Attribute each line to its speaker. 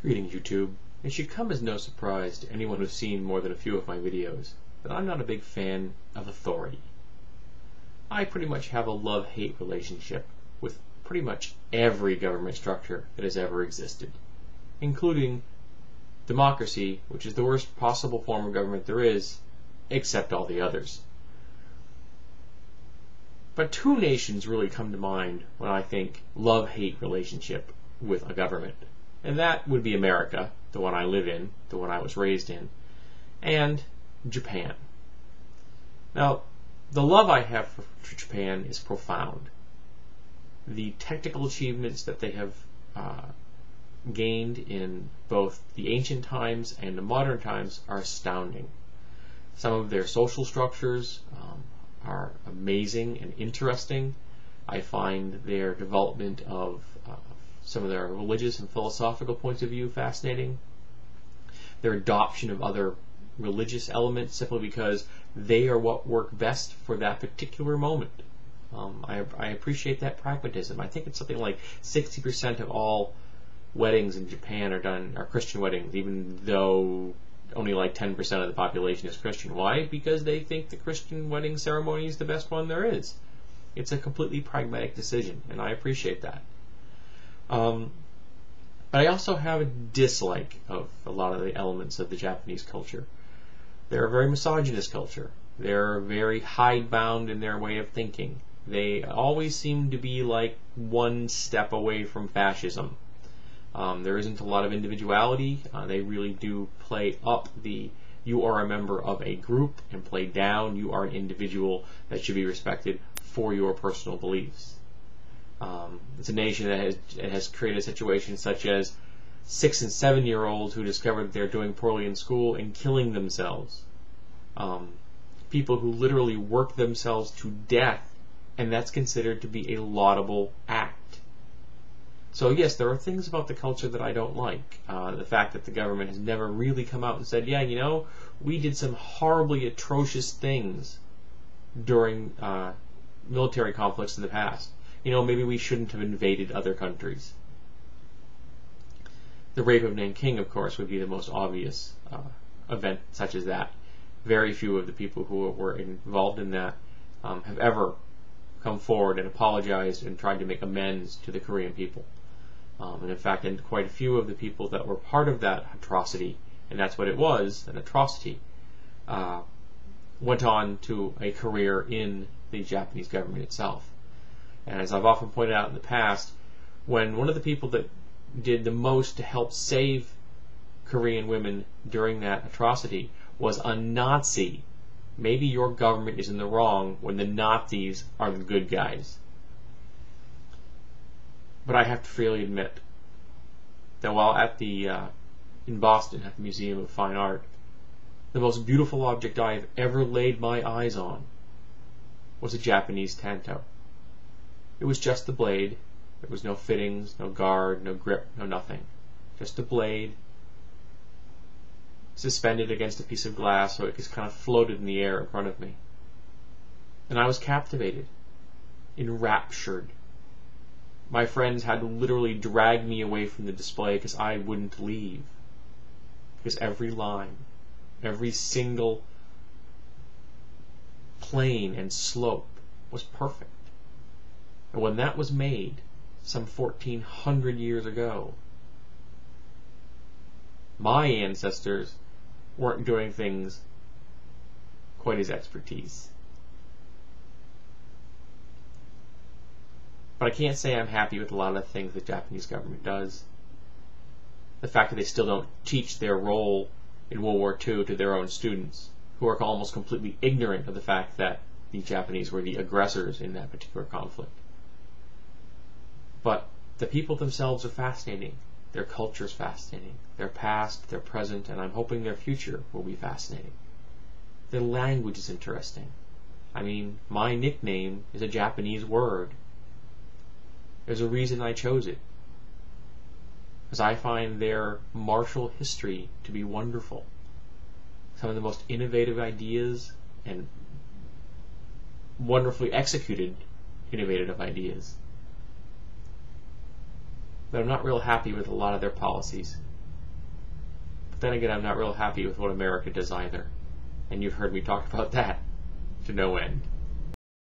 Speaker 1: Greetings, YouTube. It should come as no surprise to anyone who's seen more than a few of my videos that I'm not a big fan of authority. I pretty much have a love-hate relationship with pretty much every government structure that has ever existed, including democracy, which is the worst possible form of government there is, except all the others. But two nations really come to mind when I think love-hate relationship with a government. And that would be America, the one I live in, the one I was raised in, and Japan. Now, the love I have for Japan is profound. The technical achievements that they have gained in both the ancient times and the modern times are astounding. Some of their social structures are amazing and interesting. I find their development of some of their religious and philosophical points of view fascinating. Their adoption of other religious elements simply because they are what work best for that particular moment. I appreciate that pragmatism. I think it's something like 60% of all weddings in Japan are Christian weddings, even though only like 10% of the population is Christian. Why? Because they think the Christian wedding ceremony is the best one there is. It's a completely pragmatic decision, and I appreciate that. But I also have a dislike of a lot of the elements of the Japanese culture. They're a very misogynist culture. They're very hidebound in their way of thinking. They always seem to be like one step away from fascism. There isn't a lot of individuality. They really do play up the you are a member of a group and play down you are an individual that should be respected for your personal beliefs. It's a nation that has created situations such as 6- and 7-year-olds who discover that they're doing poorly in school and killing themselves. People who literally work themselves to death, and that's considered to be a laudable act. So yes, there are things about the culture that I don't like. The fact that the government has never really come out and said, yeah, you know, we did some horribly atrocious things during military conflicts in the past. You know, maybe we shouldn't have invaded other countries. The rape of Nanking, of course, would be the most obvious event such as that. Very few of the people who were involved in that have ever come forward and apologized and tried to make amends to the Korean people. And in fact, quite a few of the people that were part of that atrocity, and that's what it was, an atrocity, went on to a career in the Japanese government itself. And as I've often pointed out in the past, when one of the people that did the most to help save Korean women during that atrocity was a Nazi, maybe your government is in the wrong when the Nazis are the good guys. But I have to freely admit that while in Boston at the Museum of Fine Art, the most beautiful object I have ever laid my eyes on was a Japanese tanto. It was just the blade. There was no fittings, no guard, no grip, no nothing. Just a blade suspended against a piece of glass so it just kind of floated in the air in front of me. And I was captivated, enraptured. My friends had to literally drag me away from the display because I wouldn't leave. Because every line, every single plane and slope was perfect. And when that was made, some 1,400 years ago, my ancestors weren't doing things quite as expertise. But I can't say I'm happy with a lot of the things the Japanese government does. The fact that they still don't teach their role in World War II to their own students, who are almost completely ignorant of the fact that the Japanese were the aggressors in that particular conflict. But the people themselves are fascinating. Their culture is fascinating. Their past, their present, and I'm hoping their future will be fascinating. Their language is interesting. I mean, my nickname is a Japanese word. There's a reason I chose it. Because I find their martial history to be wonderful. Some of the most innovative ideas and wonderfully executed innovative ideas. But I'm not real happy with a lot of their policies. then again, I'm not real happy with what America does either. And you've heard me talk about that to no end.